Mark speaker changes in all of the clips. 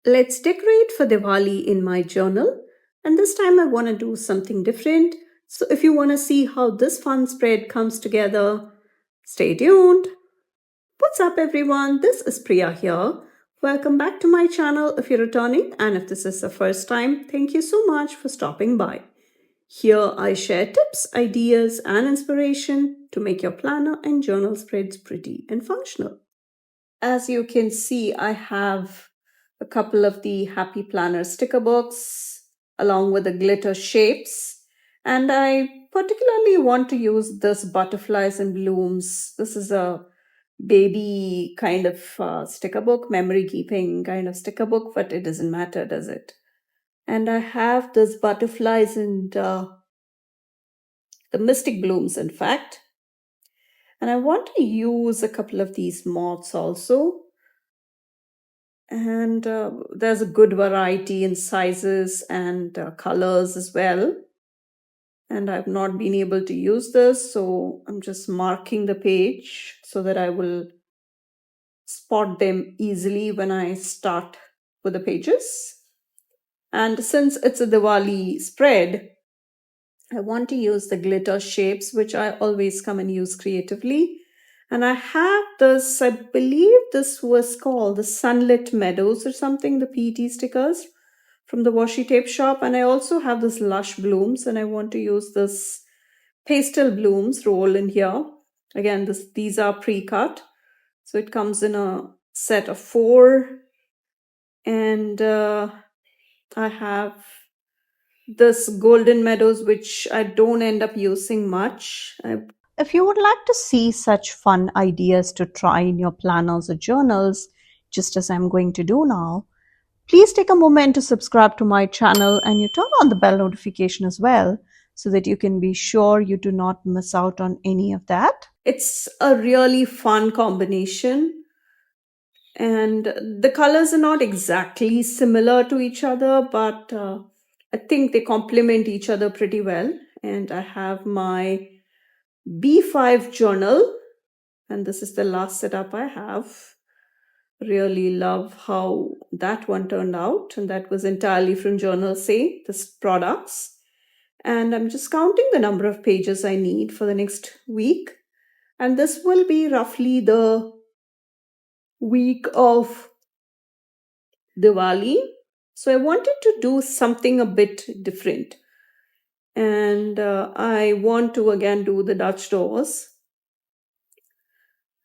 Speaker 1: Let's decorate for Diwali in my journal. And this time I want to do something different. So if you want to see how this fun spread comes together, stay tuned. What's up, everyone? This is Priya here. Welcome back to my channel if you're returning, and if this is the first time, thank you so much for stopping by. Here I share tips, ideas, and inspiration to make your planner and journal spreads pretty and functional. As you can see, I have a couple of the Happy Planner sticker books along with the glitter shapes. And I particularly want to use this Butterflies and Blooms. This is a baby kind of sticker book, memory keeping kind of sticker book, but it doesn't matter, does it? And I have this Butterflies and the Mystic Blooms, in fact. And I want to use a couple of these moths also. And there's a good variety in sizes and colors as well. And I've not been able to use this, so I'm just marking the page so that I will spot them easily when I start with the pages. And since it's a Diwali spread, I want to use the glitter shapes, which I always come and use creatively. And I have this, I believe this was called the Sunlit Meadows or something, the PET stickers from the washi tape shop. And I also have this Lush Blooms, and I want to use this Pastel Blooms roll in here. Again, these are pre-cut. So it comes in a set of four. And I have this Golden Meadows, which I don't end up using much. If you would like to see such fun ideas to try in your planners or journals, just as I'm going to do now, please take a moment to subscribe to my channel and you turn on the bell notification as well so that you can be sure you do not miss out on any of that. It's a really fun combination, and the colors are not exactly similar to each other, but I think they complement each other pretty well. And I have my B5 journal, and this is the last setup I have. Really love how that one turned out, and that was entirely from Journal Say, this products. And I'm just counting the number of pages I need for the next week. And this will be roughly the week of Diwali. So I wanted to do something a bit different. And I want to again do the Dutch doors.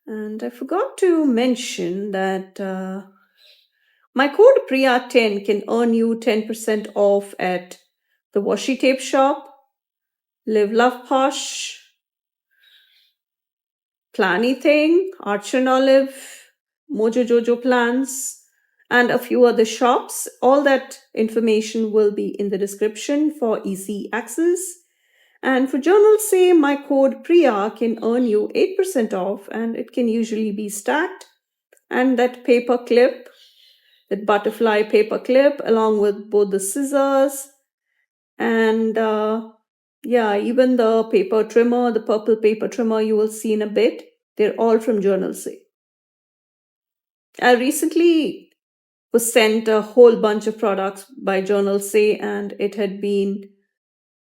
Speaker 1: And I forgot to mention that my code Priya10 can earn you 10% off at the washi tape shop, Live Love Posh, Planny Thing, Arch and Olive, Mojo Jojo Plans, and a few other shops. All that information will be in the description for easy access. And for journals, say my code Priya can earn you 8% off, and it can usually be stacked. And that paper clip, that butterfly paper clip, along with both the scissors and yeah, even the paper trimmer, the purple paper trimmer you will see in a bit, they're all from Journal Say. I recently was sent a whole bunch of products by Journal Say, and it had been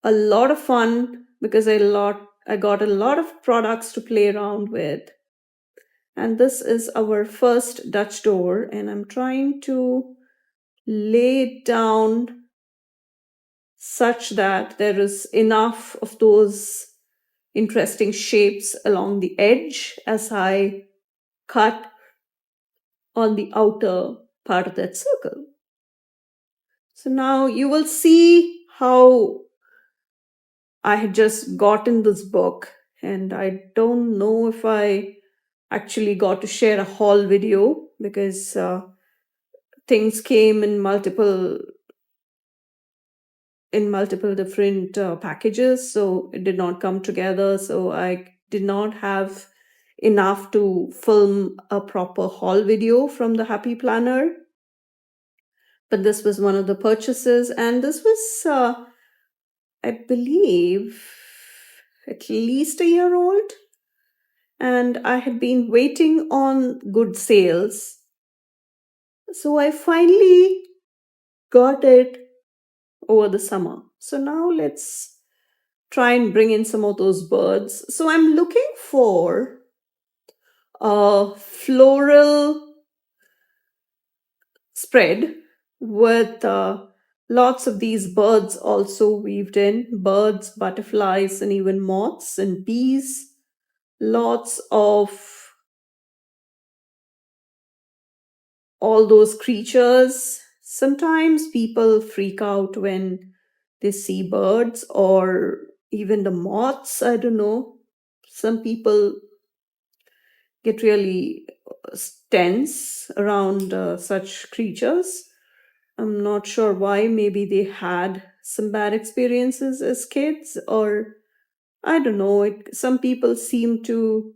Speaker 1: a lot of fun because I got a lot of products to play around with. And this is our first Dutch door, and I'm trying to lay it down such that there is enough of those interesting shapes along the edge as I cut on the outer part of that circle. So now you will see how I had just gotten this book, and I don't know if I actually got to share a haul video because things came in multiple different packages, so it did not come together. So I did not have enough to film a proper haul video from the Happy Planner. But this was one of the purchases, and this was, I believe, at least a year old. And I had been waiting on good sales. So I finally got it over the summer. So now let's try and bring in some of those birds. So I'm looking for a floral spread with lots of these birds also weaved in, birds, butterflies, and even moths and bees. Lots of all those creatures. Sometimes people freak out when they see birds or even the moths. I don't know. Some people get really tense around such creatures. I'm not sure why. Maybe they had some bad experiences as kids, or I don't know. Some people seem to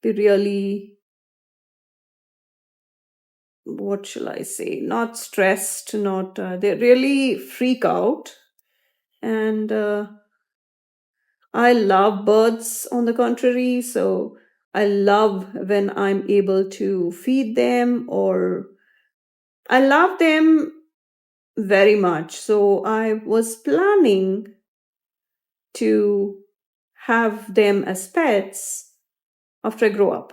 Speaker 1: be really, what shall I say, not stressed, not, they really freak out. And I love birds on the contrary. So I love when I'm able to feed them, or I love them very much. So I was planning to have them as pets after I grow up.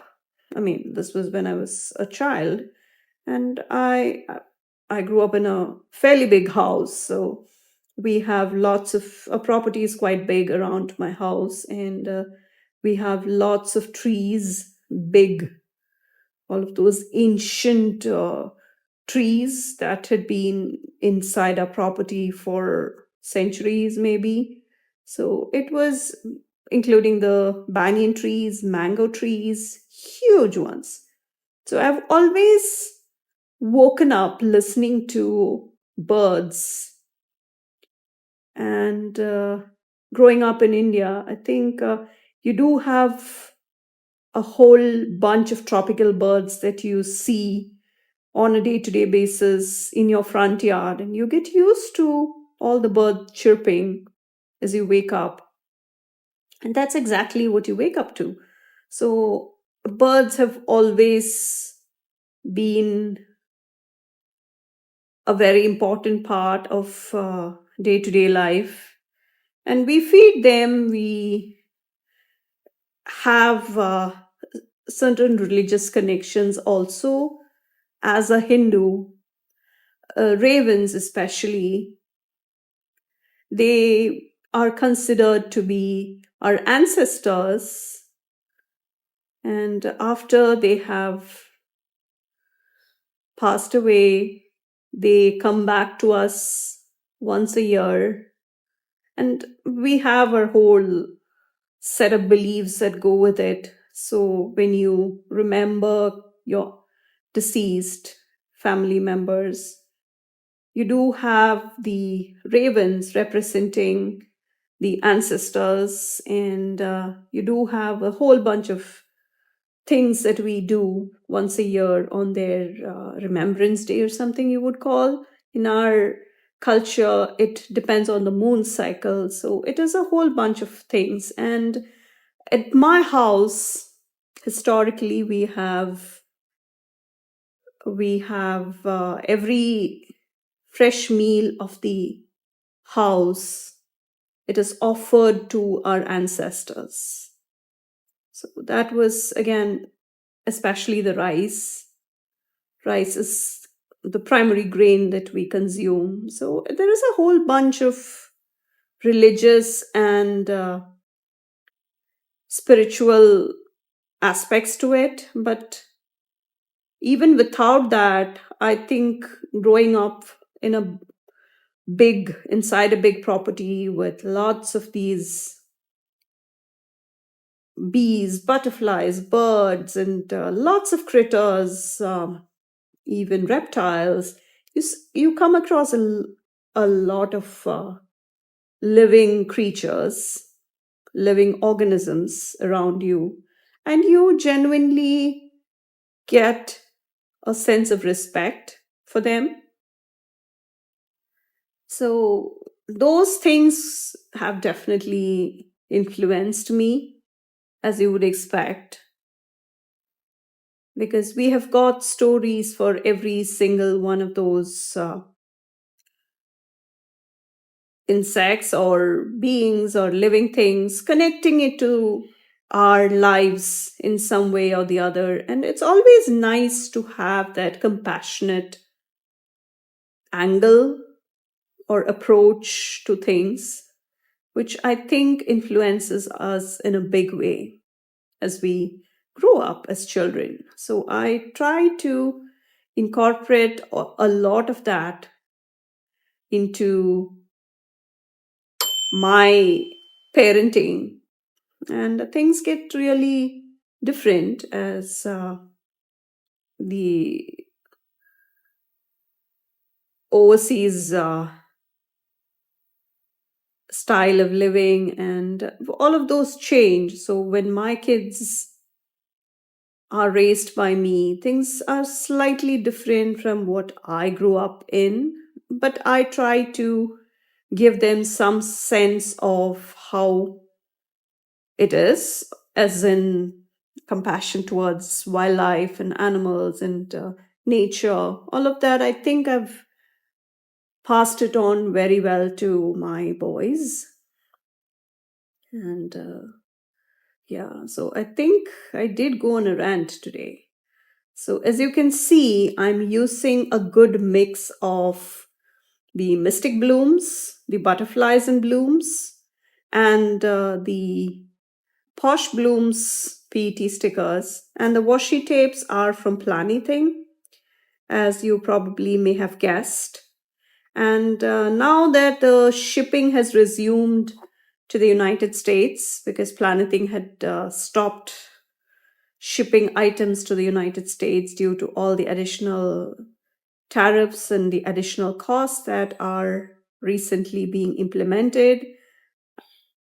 Speaker 1: I mean, this was when I was a child, and I grew up in a fairly big house. So we have lots of property is quite big around my house, and we have lots of trees, big, all of those ancient trees that had been inside our property for centuries, maybe. So it was including the banyan trees, mango trees, huge ones. So I've always woken up listening to birds. And growing up in India, I think you do have a whole bunch of tropical birds that you see on a day to day basis in your front yard, and you get used to all the bird chirping as you wake up. And that's exactly what you wake up to. So, birds have always been a very important part of day to day life. And we feed them, we have certain religious connections also. As a Hindu, ravens especially, they are considered to be our ancestors, and after they have passed away, they come back to us once a year, and we have our whole set of beliefs that go with it. So when you remember your deceased family members, you do have the ravens representing the ancestors, and you do have a whole bunch of things that we do once a year on their remembrance day, or something you would call. In our culture, it depends on the moon cycle, so it is a whole bunch of things. And at my house, historically, we have every fresh meal of the house, it is offered to our ancestors. So that was, again, especially the rice. Rice is the primary grain that we consume. So there is a whole bunch of religious and spiritual aspects to it. But even without that, I think growing up in a inside a big property with lots of these bees, butterflies, birds, and lots of critters, even reptiles, you come across a lot of living creatures, living organisms around you, and you genuinely get a sense of respect for them. So, those things have definitely influenced me, as you would expect. because we have got stories for every single one of those insects or beings or living things, connecting it to our lives in some way or the other. And it's always nice to have that compassionate angle or approach to things, which I think influences us in a big way as we grow up as children. So I try to incorporate a lot of that into my parenting, and things get really different as the overseas style of living and all of those change. So when my kids are raised by me, things are slightly different from what I grew up in, but I try to give them some sense of how it is, as in compassion towards wildlife and animals and nature. All of that, I think I've passed it on very well to my boys. And yeah, so I think I did go on a rant today. So, as you can see, I'm using a good mix of the mystic blooms, the butterflies and blooms, and the posh blooms PET stickers. And the washi tapes are from Planything, as you probably may have guessed. And now that the shipping has resumed to the United States, because Planything had stopped shipping items to the United States due to all the additional tariffs and the additional costs that are recently being implemented.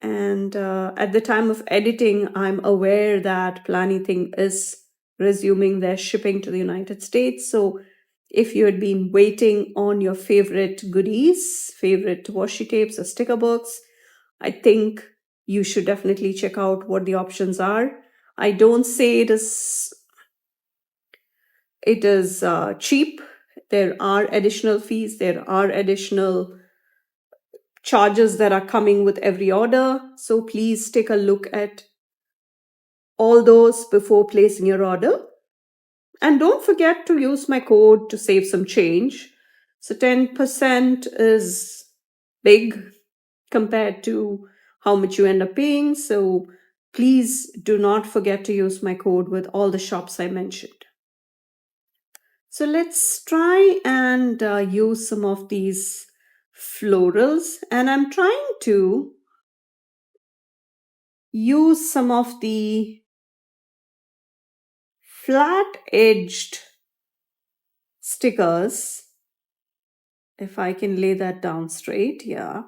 Speaker 1: And at the time of editing, I'm aware that Planything is resuming their shipping to the United States. So if you had been waiting on your favorite goodies, favorite washi tapes or sticker books, I think you should definitely check out what the options are. I don't say it is cheap. There are additional fees. There are additional charges that are coming with every order. So please take a look at all those before placing your order. And don't forget to use my code to save some change. So 10% is big compared to how much you end up paying. So please do not forget to use my code with all the shops I mentioned. So let's try and use some of these florals. And I'm trying to use some of the flat edged stickers. If I can lay that down straight, yeah.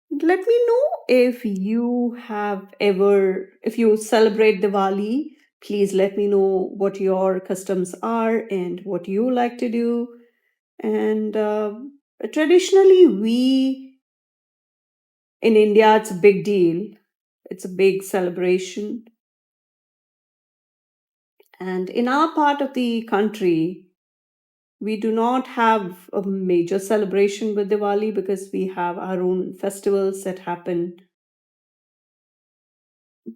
Speaker 1: Let me know if you have ever, if you celebrate Diwali, please let me know what your customs are and what you like to do. And traditionally, we in India, it's a big deal. It's a big celebration. And in our part of the country, we do not have a major celebration with Diwali because we have our own festivals that happen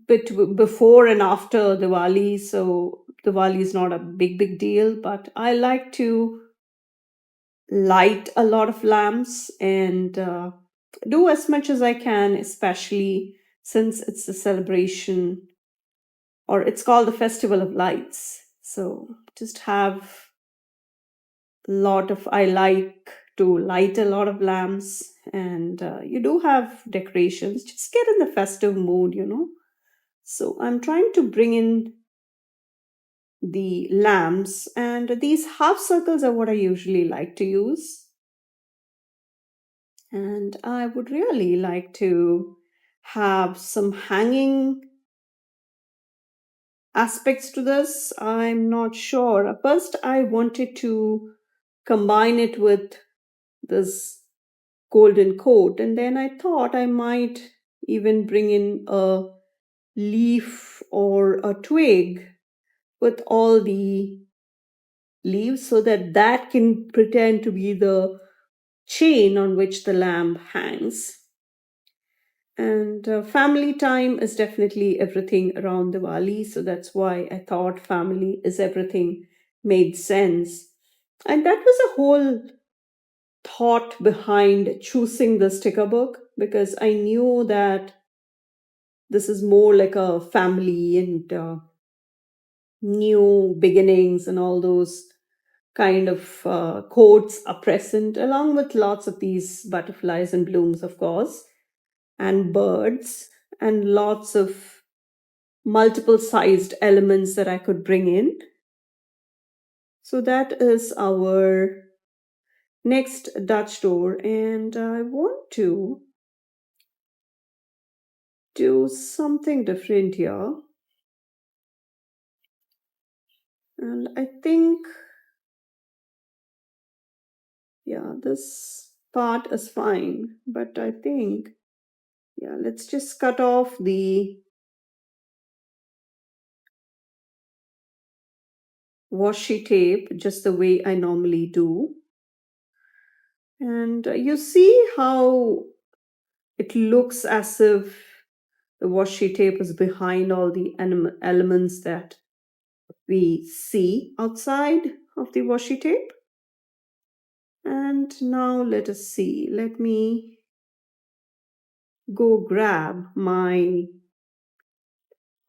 Speaker 1: before and after Diwali. So Diwali is not a big deal, but I like to light a lot of lamps and do as much as I can, especially since it's a celebration, or it's called the Festival of Lights. So just have a lot of, I like to light a lot of lamps, and you do have decorations. Just get in the festive mood. So I'm trying to bring in the lamps, and these half circles are what I usually like to use. And I would really like to have some hanging aspects to this. I'm not sure. At first, I wanted to combine it with this golden coat, and then I thought I might even bring in a leaf or a twig with all the leaves so that that can pretend to be the chain on which the lamp hangs. And family time is definitely everything around Diwali. So that's why I thought family is everything made sense. And that was a whole thought behind choosing the sticker book because I knew that this is more like a family and new beginnings and all those kind of quotes are present, along with lots of these butterflies and blooms, of course, and birds, and lots of multiple sized elements that I could bring in. So that is our next Dutch door, and I want to do something different here. And I think, yeah, this part is fine, but I think, yeah, let's just cut off the washi tape just the way I normally do. And you see how it looks as if the washi tape is behind all the elements that we see outside of the washi tape. And now let us see. Let me go grab my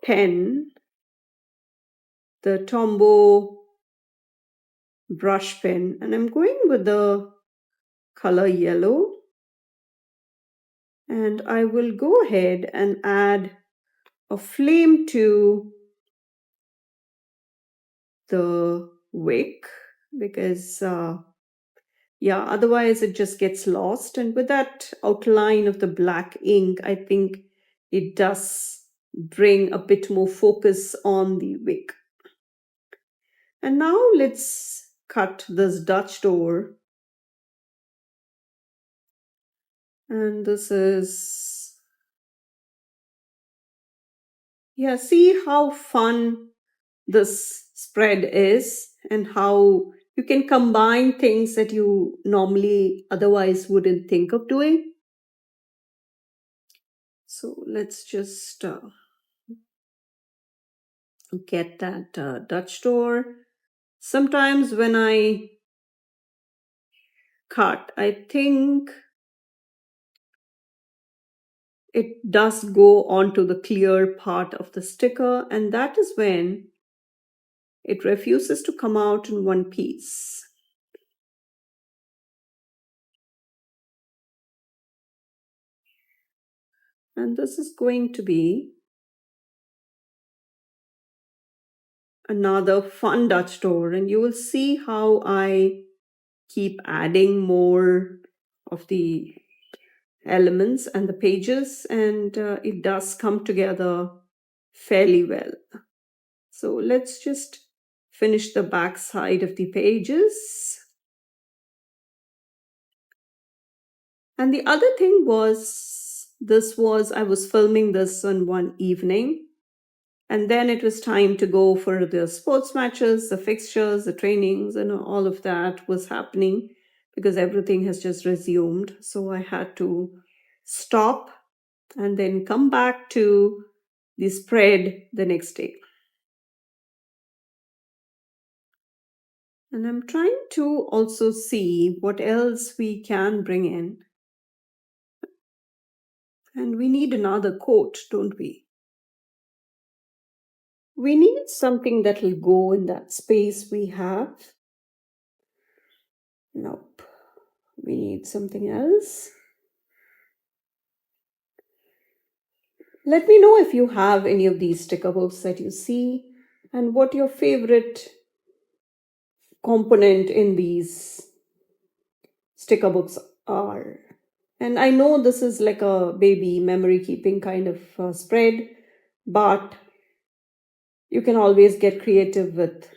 Speaker 1: pen, the Tombow brush pen, and I'm going with the color yellow. And I will go ahead and add a flame to the wick because yeah, otherwise it just gets lost. And with that outline of the black ink, I think it does bring a bit more focus on the wick. And now let's cut this Dutch door. And this is, yeah, see how fun this spread is and how you can combine things that you normally otherwise wouldn't think of doing. So let's just get that Dutch door. Sometimes when I cut, I think it does go onto the clear part of the sticker, and that is when it refuses to come out in one piece. And this is going to be another fun Dutch door, and you will see how I keep adding more of the elements and the pages, and it does come together fairly well. So let's just finish the back side of the pages. And the other thing was, I was filming this on one evening, and then it was time to go for the sports matches, the fixtures, the trainings, and all of that was happening because everything has just resumed. So I had to stop and then come back to the spread the next day. And I'm trying to also see what else we can bring in. And we need another coat, don't we? We need something that will go in that space we have. Nope. We need something else. Let me know if you have any of these sticker books that you see and what your favorite component in these sticker books are. And I know this is like a baby memory keeping kind of spread, but you can always get creative with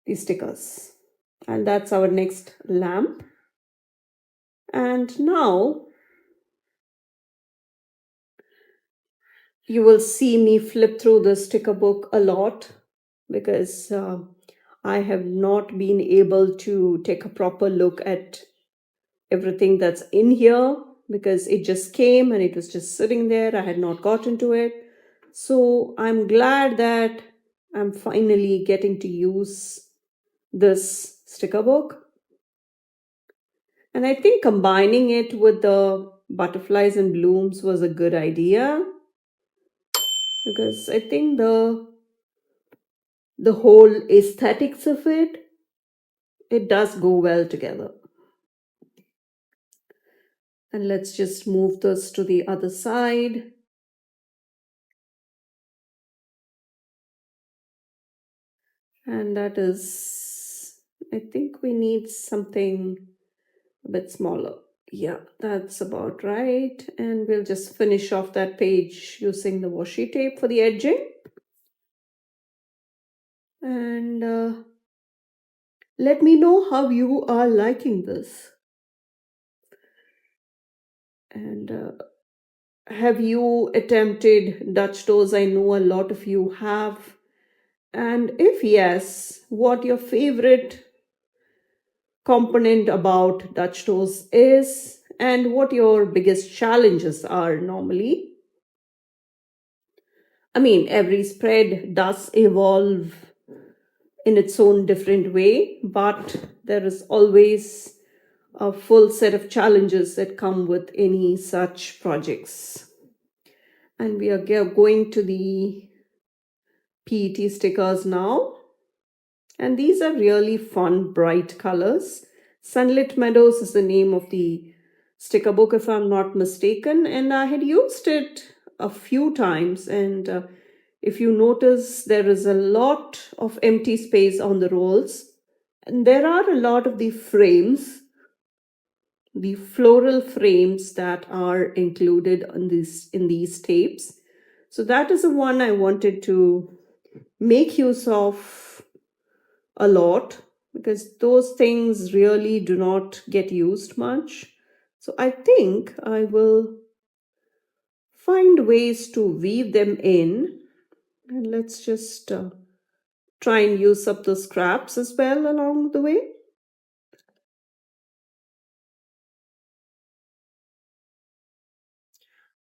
Speaker 1: these stickers. And that's our next lamp. And now you will see me flip through the sticker book a lot because I have not been able to take a proper look at everything that's in here because it just came and it was just sitting there. I had not gotten to it. So I'm glad that I'm finally getting to use this sticker book. And I think combining it with the butterflies and blooms was a good idea because I think the whole aesthetics of it does go well together. And let's just move this to the other side. And that is, I think we need something a bit smaller. Yeah, that's about right. And we'll just finish off that page using the washi tape for the edging. And let me know how you are liking this. And have you attempted Dutch toes? I know a lot of you have. And if yes, what your favorite component about Dutch toes is, and what your biggest challenges are normally. I mean, every spread does evolve in its own different way, but there is always a full set of challenges that come with any such projects. And we are going to the PET stickers now. And these are really fun, bright colors. Sunlit Meadows is the name of the sticker book, if I'm not mistaken. And I had used it a few times. And if you notice, there is a lot of empty space on the rolls. And there are a lot of the frames, the floral frames that are included in these tapes. So that is the one I wanted to make use of a lot because those things really do not get used much. So I think I will find ways to weave them in. And let's just try and use up the scraps as well along the way.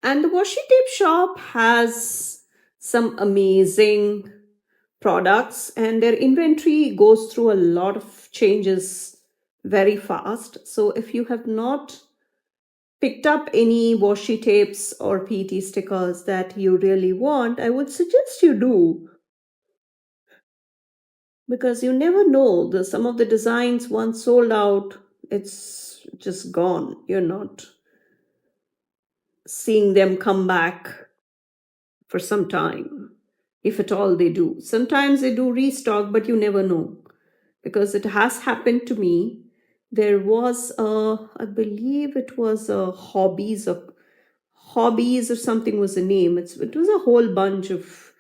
Speaker 1: And the washi tape shop has some amazing products, and their inventory goes through a lot of changes very fast. So if you have not picked up any washi tapes or PT stickers that you really want, I would suggest you do because you never know. Some of the designs once sold out, it's just gone. You're not seeing them come back for some time, if at all they do. Sometimes they do restock, but you never know because it has happened to me. There was I believe it was a hobbies or something was the name. It was a whole bunch of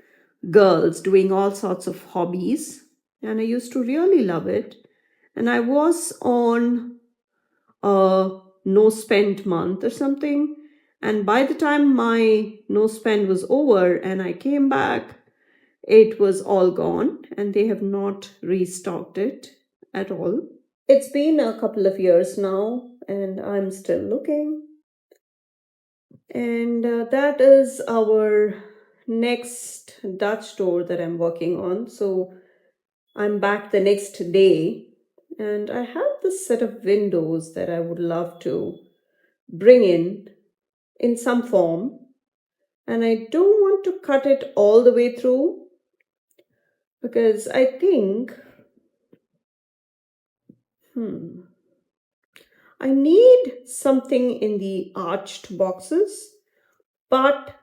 Speaker 1: girls doing all sorts of hobbies, and I used to really love it. And I was on a no spend month or something. And by the time my no spend was over and I came back, it was all gone and they have not restocked it at all. It's been a couple of years now and I'm still looking. And that is our next Dutch store that I'm working on. So I'm back the next day and I have this set of windows that I would love to bring in some form. And I don't want to cut it all the way through because I think, I need something in the arched boxes, but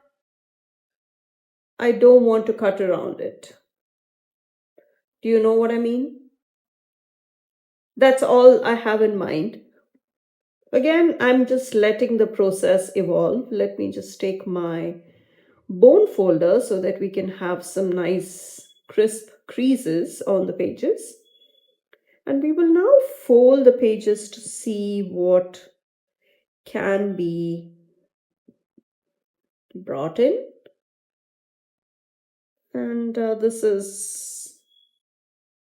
Speaker 1: I don't want to cut around it. Do you know what I mean? That's all I have in mind. Again, I'm just letting the process evolve. Let me just take my bone folder so that we can have some nice crisp creases on the pages. And we will now fold the pages to see what can be brought in. And this is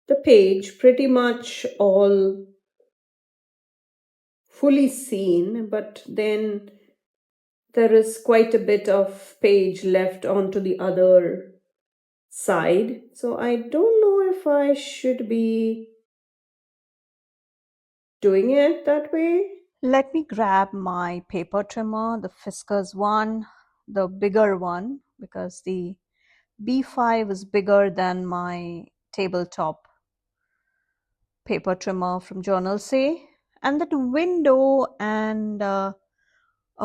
Speaker 1: the page pretty much all fully seen, but then there is quite a bit of page left onto the other side. So I don't know if I should be doing it that way.
Speaker 2: Let me grab my paper trimmer, the Fiskars one, the bigger one, because the B5 is bigger than my tabletop paper trimmer from Journal Say. And that window and a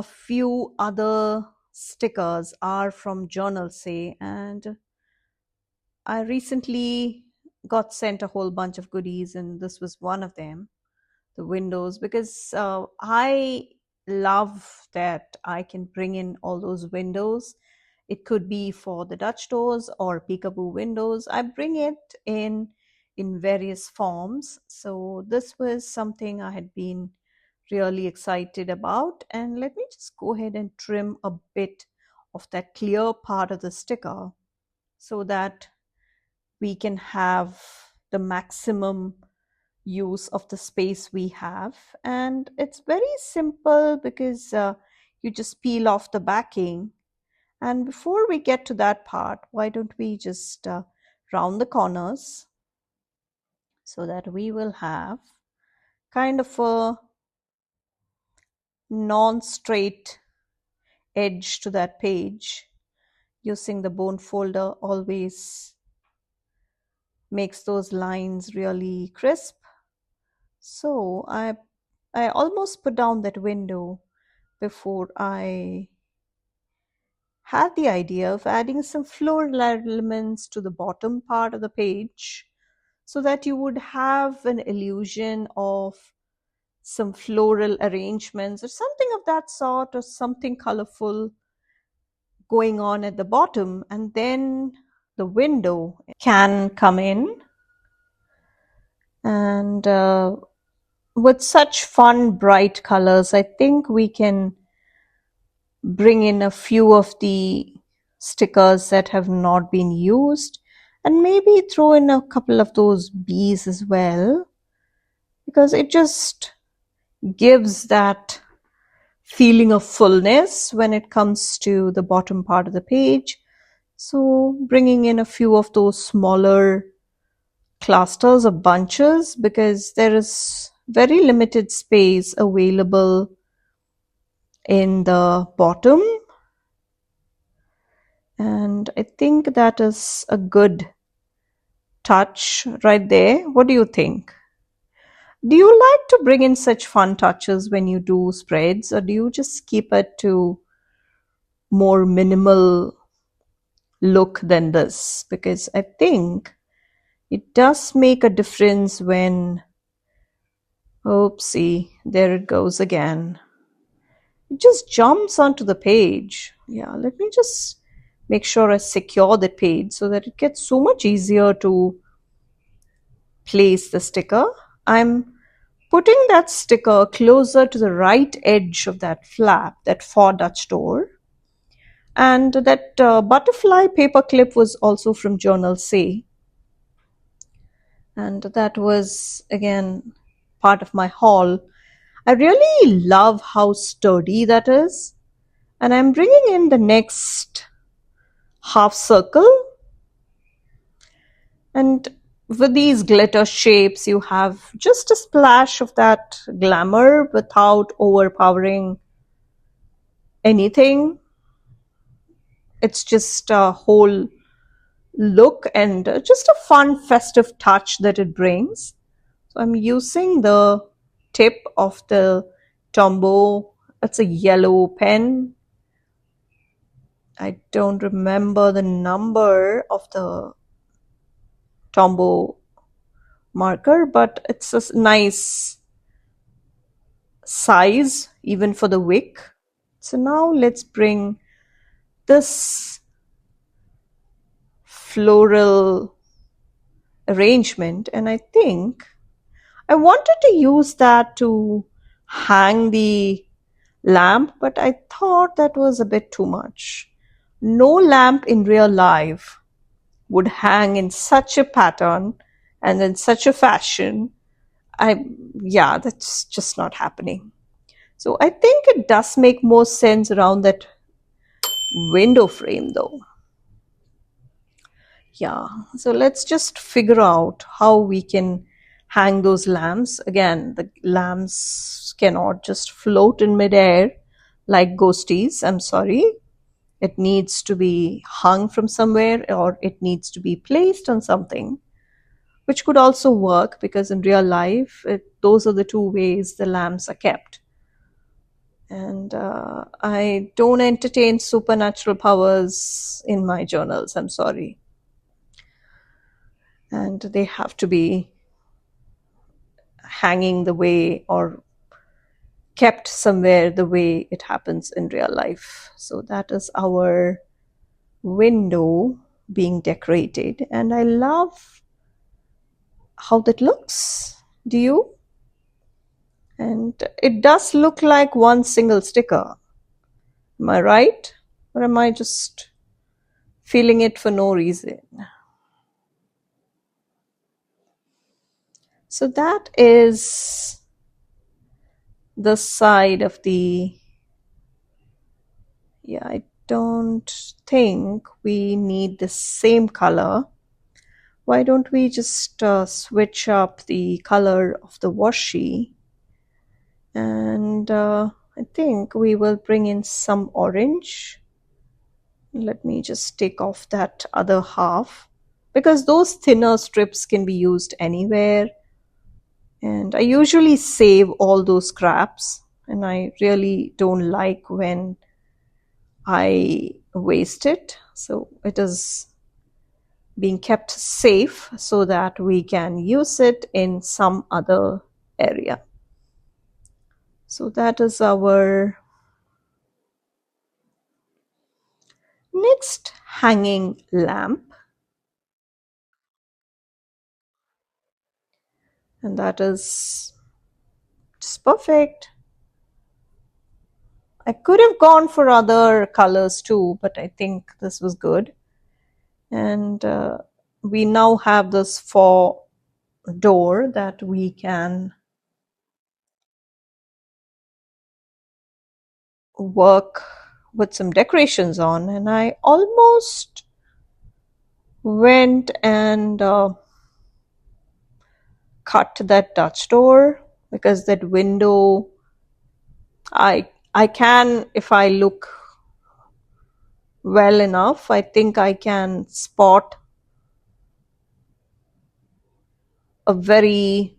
Speaker 2: few other stickers are from Journal Say. And I recently got sent a whole bunch of goodies, and this was one of them, the windows, because I love that I can bring in all those windows. It could be for the Dutch doors or peekaboo windows. I bring it in various forms. So this was something I had been really excited about. And let me just go ahead and trim a bit of that clear part of the sticker so that we can have the maximum use of the space we have. And it's very simple because you just peel off the backing. And before we get to that part, why don't we just round the corners so that we will have kind of a non-straight edge to that page. Using the bone folder always makes those lines really crisp. So I almost put down that window before I had the idea of adding some floral elements to the bottom part of the page so that you would have an illusion of some floral arrangements or something of that sort, or something colorful going on at the bottom, and then the window can come in. And with such fun bright colors, I think we can bring in a few of the stickers that have not been used, and maybe throw in a couple of those bees as well, because it just gives that feeling of fullness when it comes to the bottom part of the page. So bringing in a few of those smaller clusters or bunches, because there is very limited space available in the bottom. And I think that is a good touch right there. What do you think? Do you like to bring in such fun touches when you do spreads, or do you just keep it to more minimal look than this? Because I think it does make a difference when, oopsie, there it goes again. It just jumps onto the page. Yeah, let me just make sure I secure the page so that it gets so much easier to place the sticker. I'm putting that sticker closer to the right edge of that flap, that for Dutch door. And that butterfly paper clip was also from Journal Say. And that was, again, part of my haul. I really love how sturdy that is. And I'm bringing in the next half circle. And with these glitter shapes, you have just a splash of that glamour without overpowering anything. It's just a whole look and just a fun festive touch that it brings. So I'm using the tip of the Tombow. It's a yellow pen. I don't remember the number of the Tombow marker, but it's a nice size even for the wick. So now let's bring this floral arrangement, and I think I wanted to use that to hang the lamp, but I thought that was a bit too much. No lamp in real life would hang in such a pattern and in such a fashion. Yeah, that's just not happening. So I think it does make more sense around that window frame though. Yeah, so let's just figure out how we can hang those lamps. Again, the lamps cannot just float in midair like ghosties. I'm sorry. It needs to be hung from somewhere, or it needs to be placed on something, which could also work because in real life, those are the two ways the lamps are kept. And I don't entertain supernatural powers in my journals. I'm sorry. And they have to be hanging the way or kept somewhere the way it happens in real life. So that is our window being decorated, and I love how that looks. Do you? And it does look like one single sticker. Am I right? Or am I just feeling it for no reason? So that is the side of the, yeah, I don't think we need the same color. Why don't we just switch up the color of the washi? And I think we will bring in some orange. Let me just take off that other half, because those thinner strips can be used anywhere. And I usually save all those scraps, and I really don't like when I waste it. So it is being kept safe so that we can use it in some other area. So that is our next hanging lamp. And that is just perfect. I could have gone for other colors too, but I think this was good. And we now have this for door that we can work with some decorations on. And I almost went and cut that Dutch door, because that window, I can, if I look well enough, I think I can spot a very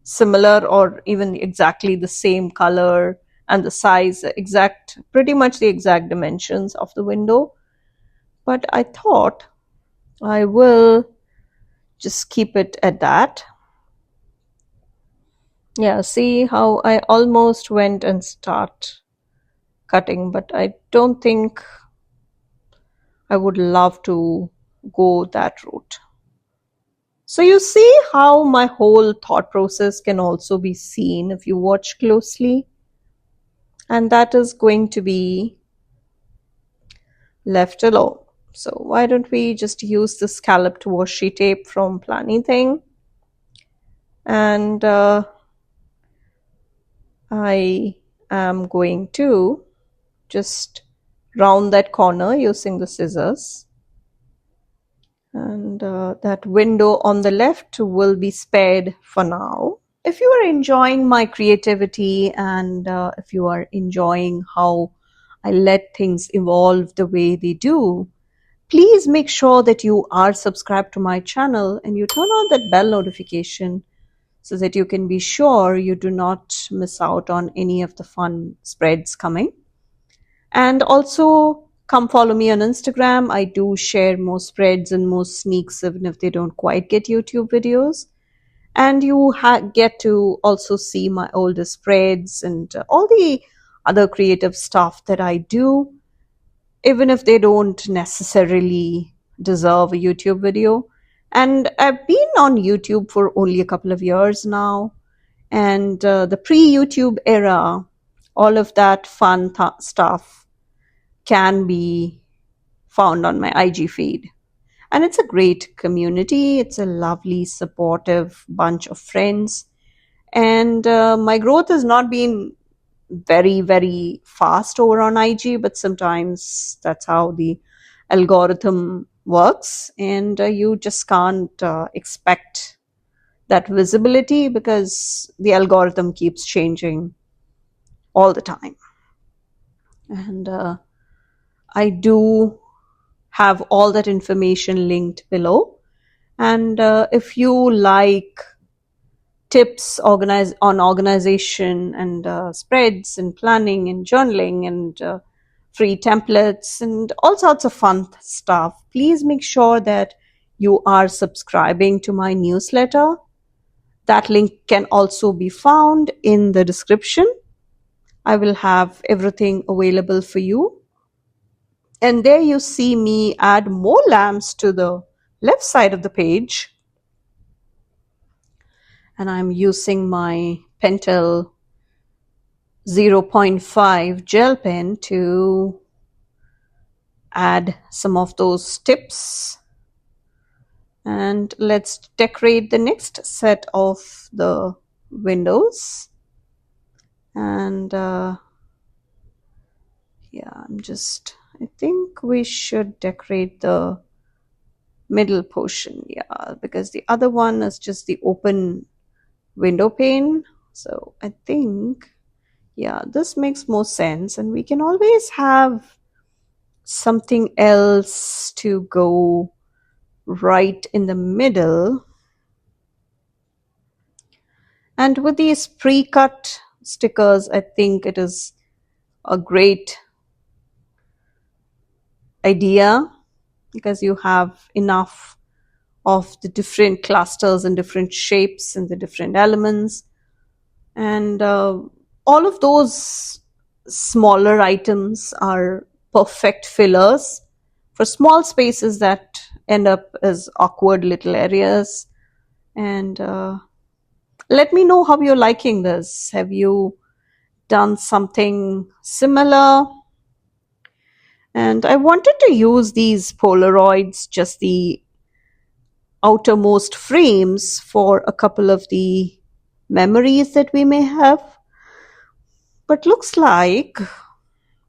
Speaker 2: similar or even exactly the same color and the size, exact, pretty much the exact dimensions of the window. But I thought I will just keep it at that. Yeah, see how I almost went and start cutting, but I don't think I would love to go that route. So you see how my whole thought process can also be seen if you watch closely. And that is going to be left alone. So why don't we just use the scalloped washi tape from Planning Thing, and I am going to just round that corner using the scissors, and that window on the left will be spared for now. If you are enjoying my creativity, and if you are enjoying how I let things evolve the way they do, please make sure that you are subscribed to my channel and you turn on that bell notification so that you can be sure you do not miss out on any of the fun spreads coming. And also come follow me on Instagram. I do share more spreads and more sneaks even if they don't quite get YouTube videos. And you get to also see my older spreads and all the other creative stuff that I do, even if they don't necessarily deserve a YouTube video. And I've been on YouTube for only a couple of years now. And the pre-YouTube era, all of that fun stuff can be found on my IG feed. And it's a great community. It's a lovely, supportive bunch of friends. And my growth has not been very, very fast over on IG, but sometimes that's how the algorithm works. And you just can't expect that visibility because the algorithm keeps changing all the time. And I do have all that information linked below. And if you like tips on organization and spreads and planning and journaling and free templates and all sorts of fun stuff, please make sure that you are subscribing to my newsletter. That link can also be found in the description. I will have everything available for you. And there you see me add more lamps to the left side of the page. And I'm using my Pentel 0.5 gel pen to add some of those tips. And let's decorate the next set of the windows. And yeah, I think we should decorate the middle portion, yeah, because the other one is just the open window pane. So I think, yeah, this makes more sense, and we can always have something else to go right in the middle. And with these pre-cut stickers, I think it is a great idea because you have enough of the different clusters and different shapes and the different elements. And all of those smaller items are perfect fillers for small spaces that end up as awkward little areas. And let me know how you're liking this. Have you done something similar? And I wanted to use these Polaroids, just the outermost frames, for a couple of the memories that we may have. But looks like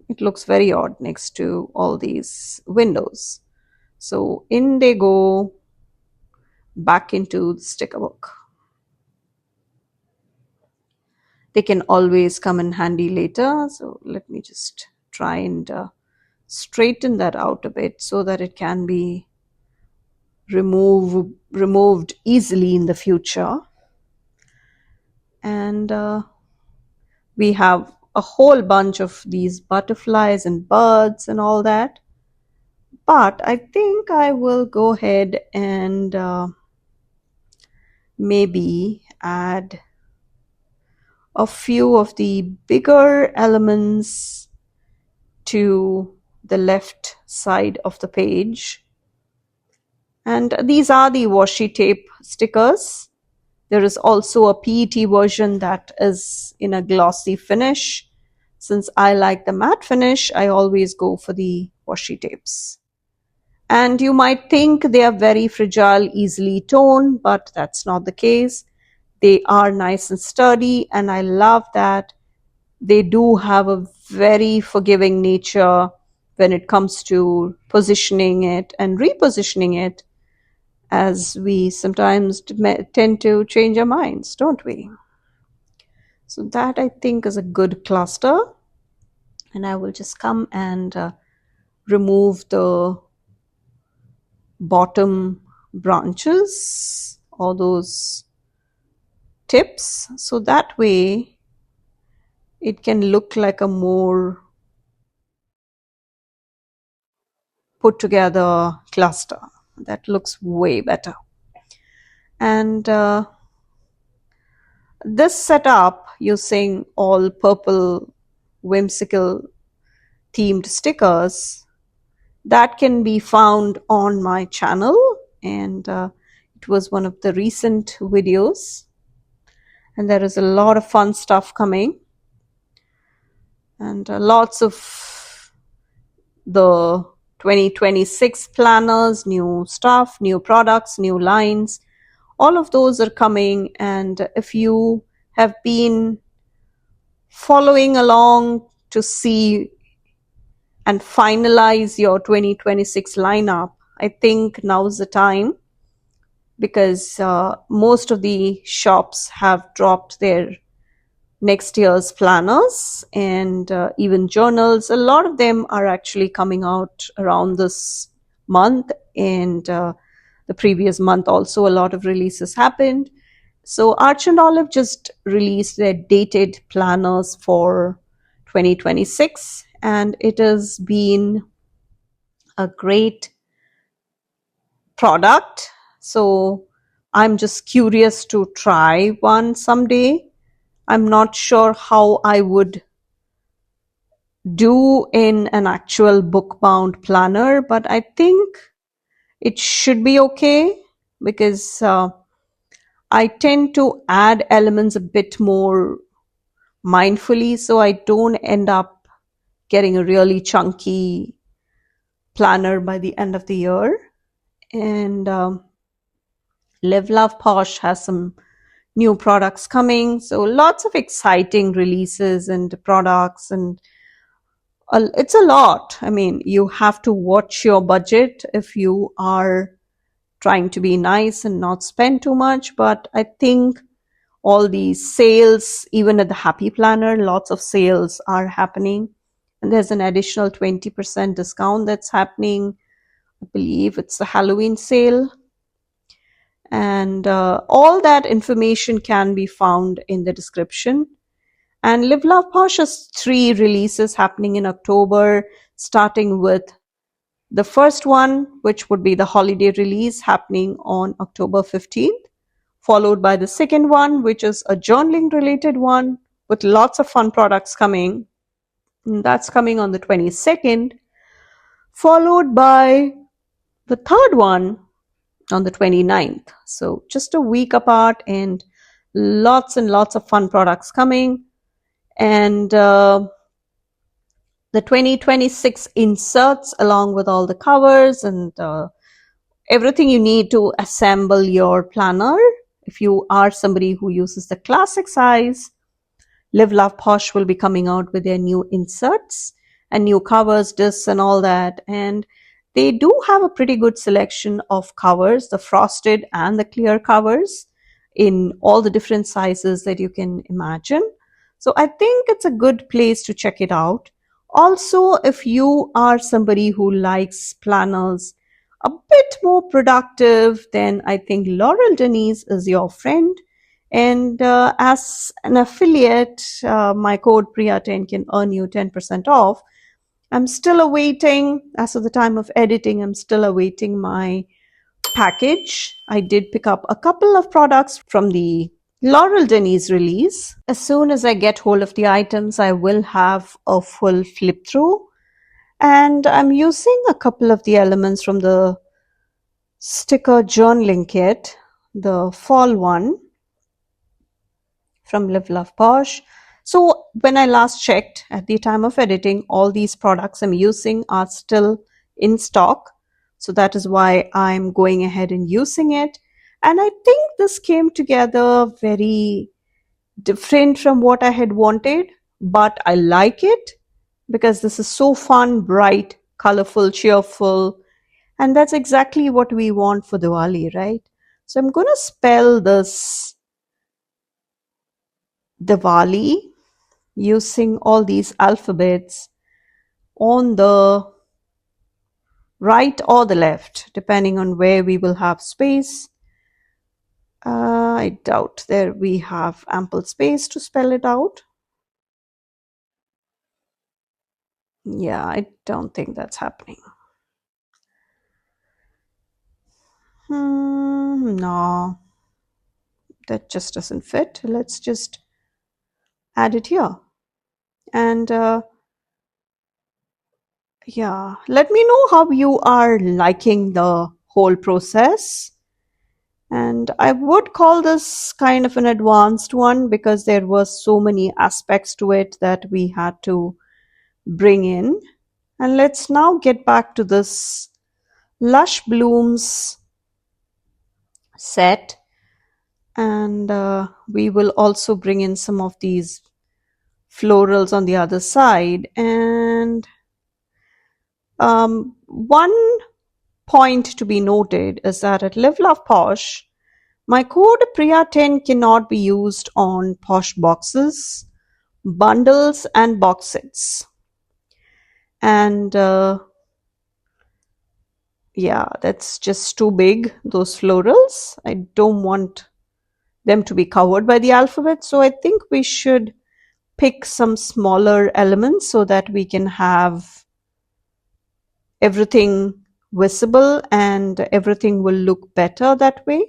Speaker 2: it looks very odd next to all these windows. So in they go back into the sticker book. They can always come in handy later. So let me just try and straighten that out a bit so that it can be removed easily in the future. And we have a whole bunch of these butterflies and birds and all that. But I think I will go ahead and maybe add a few of the bigger elements to the left side of the page. And these are the washi tape stickers. There is also a PET version that is in a glossy finish. Since I like the matte finish, I always go for the washi tapes. And you might think they are very fragile, easily torn, but that's not the case. They are nice and sturdy, and I love that they do have a very forgiving nature when it comes to positioning it and repositioning it, as we sometimes tend to change our minds, don't we? So that, I think, is a good cluster. And I will just come and remove the bottom branches, all those tips, so that way it can look like a more put together cluster. That looks way better. And this setup using all purple whimsical themed stickers, that can be found on my channel, and it was one of the recent videos, and there is a lot of fun stuff coming, and lots of the 2026 planners, new stuff, new products, new lines. All of those are coming, and if you have been following along to see and finalize your 2026 lineup, I think now's the time, because most of the shops have dropped their next year's planners and even journals. A lot of them are actually coming out around this month, and the previous month also a lot of releases happened. So Arch and Olive just released their dated planners for 2026, and it has been a great product. So I'm just curious to try one someday. I'm not sure how I would do in an actual book bound planner, but I think it should be okay, because I tend to add elements a bit more mindfully, so I don't end up getting a really chunky planner by the end of the year. And Live Love Posh has some new products coming, so lots of exciting releases and products, and it's a lot. I mean, you have to watch your budget if you are trying to be nice and not spend too much. But I think all these sales, even at the Happy Planner, lots of sales are happening, and there's an additional 20% discount that's happening. I believe it's the Halloween sale, and all that information can be found in the description. And Live Love Posh has 3 releases happening in October, starting with the first one, which would be the holiday release happening on October 15th, followed by the second one, which is a journaling related one with lots of fun products coming. And that's coming on the 22nd, followed by the third one on the 29th. So just a week apart, and lots of fun products coming. And the 2026 inserts, along with all the covers and everything you need to assemble your planner. If you are somebody who uses the classic size, Live Love Posh will be coming out with their new inserts and new covers, discs, and all that. And they do have a pretty good selection of covers, the frosted and the clear covers, in all the different sizes that you can imagine. So I think it's a good place to check it out. Also, if you are somebody who likes planners a bit more productive, then I think Laurel Denise is your friend. And as an affiliate, my code Priya10 can earn you 10% off. I'm still awaiting, as of the time of editing, I'm still awaiting my package. I did pick up a couple of products from the Laurel Denise release. As soon as I get hold of the items, I will have a full flip through. And I'm using a couple of the elements from the sticker journaling kit, the fall one from Live Love Posh. So when I last checked at the time of editing, all these products I'm using are still in stock. So that is why I'm going ahead and using it. And I think this came together very different from what I had wanted, but I like it because this is so fun, bright, colorful, cheerful, and that's exactly what we want for Diwali, right? So I'm going to spell this Diwali using all these alphabets on the right or the left, depending on where we will have space. I doubt there we have ample space to spell it out. Yeah, I don't think that's happening. No, that just doesn't fit. Let's just add it here. And yeah, let me know how you are liking the whole process. And I would call this kind of an advanced one because there were so many aspects to it that we had to bring in. And let's now get back to this Lush Blooms set, and we will also bring in some of these florals on the other side. And one point to be noted is that at Live Love Posh, my code Priya10 cannot be used on Posh boxes, bundles, and box sets. And yeah, that's just too big, those florals. I don't want them to be covered by the alphabet. So I think we should pick some smaller elements so that we can have everything visible and everything will look better that way.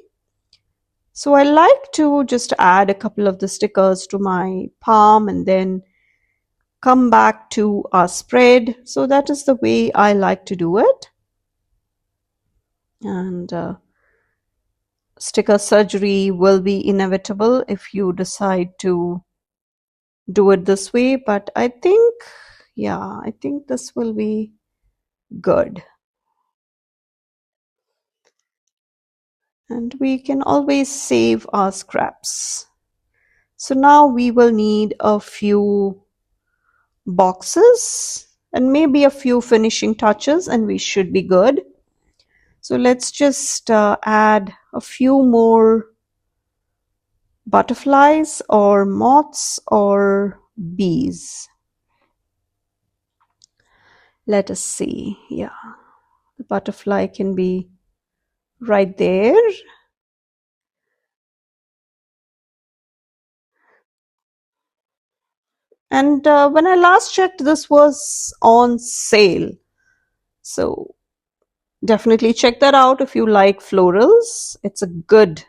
Speaker 2: So I like to just add a couple of the stickers to my palm and then come back to our spread. So that is the way I like to do it. And sticker surgery will be inevitable if you decide to do it this way. But I think, yeah, I think this will be good. And we can always save our scraps. So now we will need a few boxes and maybe a few finishing touches and we should be good. So let's just add a few more butterflies or moths or bees. Let us see. Yeah, the butterfly can be right there. And when I last checked, this was on sale. So definitely check that out if you like florals. It's a good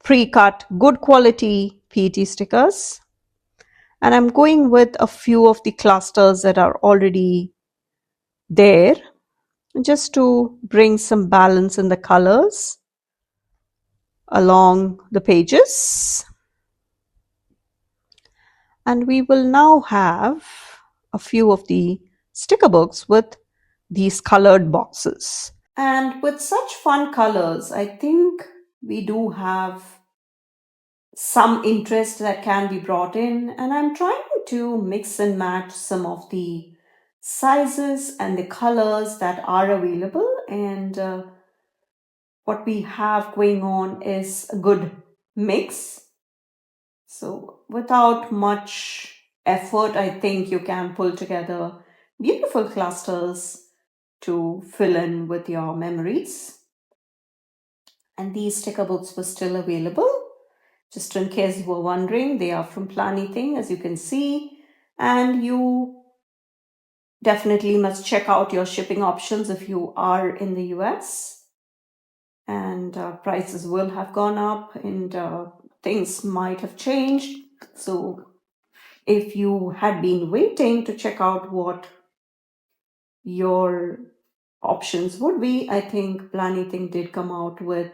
Speaker 2: pre-cut, good quality PET stickers. And I'm going with a few of the clusters that are already there just to bring some balance in the colors along the pages. And we will now have a few of the sticker books with these colored boxes. And with such fun colors, I think we do have some interest that can be brought in, and I'm trying to mix and match some of the sizes and the colors that are available. And what we have going on is a good mix. So without much effort, I think you can pull together beautiful clusters to fill in with your memories. And these sticker books were still available. Just in case you were wondering, they are from Planything, as you can see. And you definitely must check out your shipping options if you are in the US. And prices will have gone up and things might have changed. So if you had been waiting to check out what your options would be, I think Planything did come out with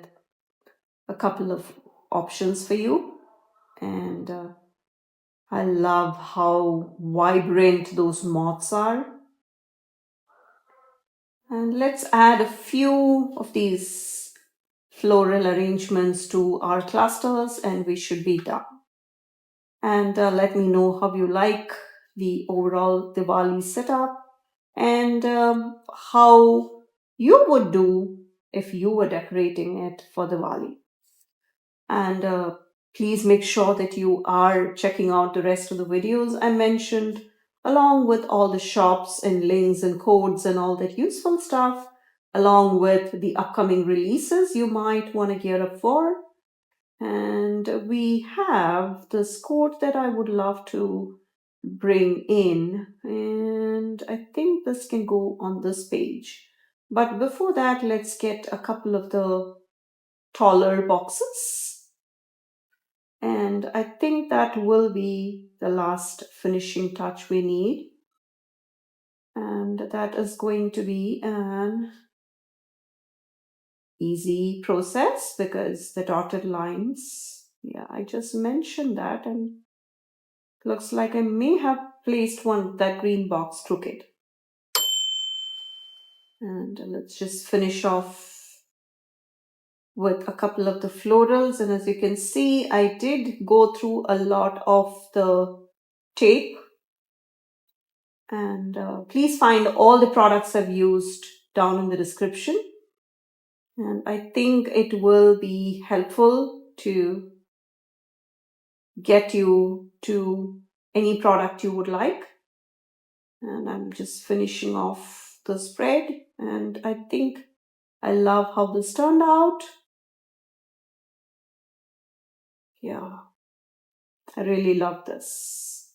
Speaker 2: a couple of options for you. And I love how vibrant those moths are. And let's add a few of these floral arrangements to our clusters and we should be done. And let me know how you like the overall Diwali setup and how you would do if you were decorating it for Diwali. And please make sure that you are checking out the rest of the videos I mentioned, along with all the shops and links and codes and all that useful stuff, along with the upcoming releases you might want to gear up for. And we have this quote that I would love to bring in, and I think this can go on this page. But before that, let's get a couple of the taller boxes. And I think that will be the last finishing touch we need. And that is going to be an easy process because the dotted lines, yeah, I just mentioned that and looks like I may have placed that green box crooked.
Speaker 1: And let's just finish off with a couple of the florals. And as you can see, I did go through a lot of the tape. And please find all the products I've used down in the description. And I think it will be helpful to get you to any product you would like. And I'm just finishing off the spread. And I think I love how this turned out. Yeah, I really love this.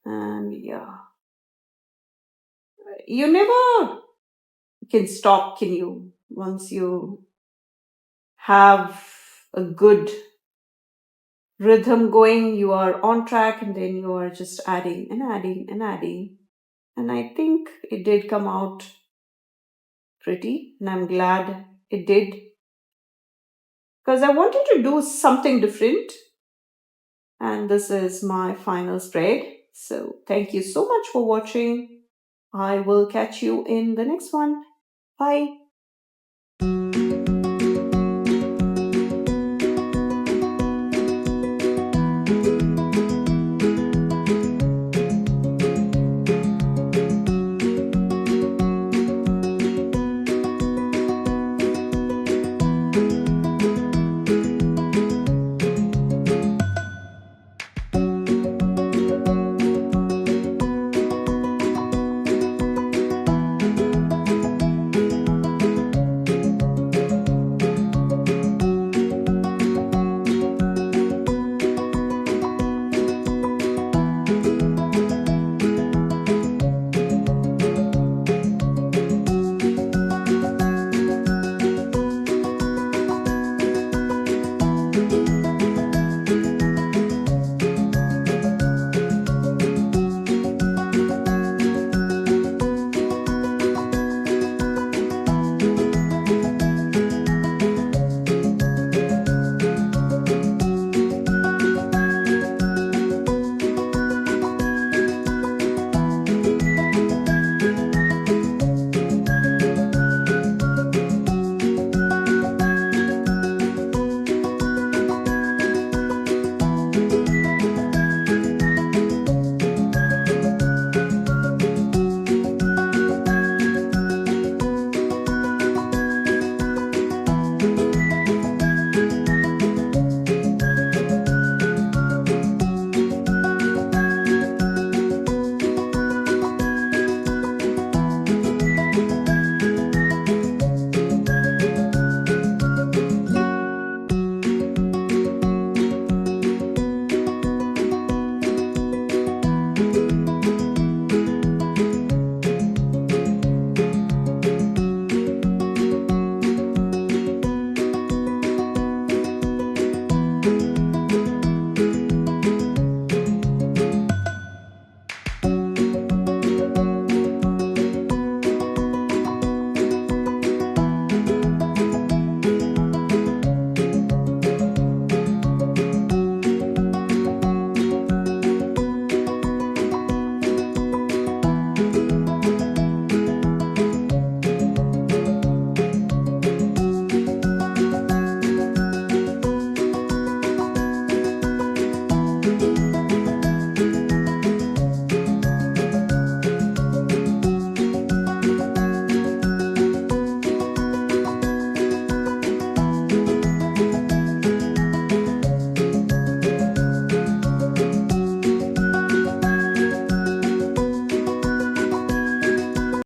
Speaker 1: And yeah, you never can stop, can you? Once you have a good rhythm going, you are on track, and then you are just adding and adding and adding. And I think it did come out pretty, and I'm glad it did because I wanted to do something different. And this is my final spread. So thank you so much for watching. I will catch you in the next one. Bye.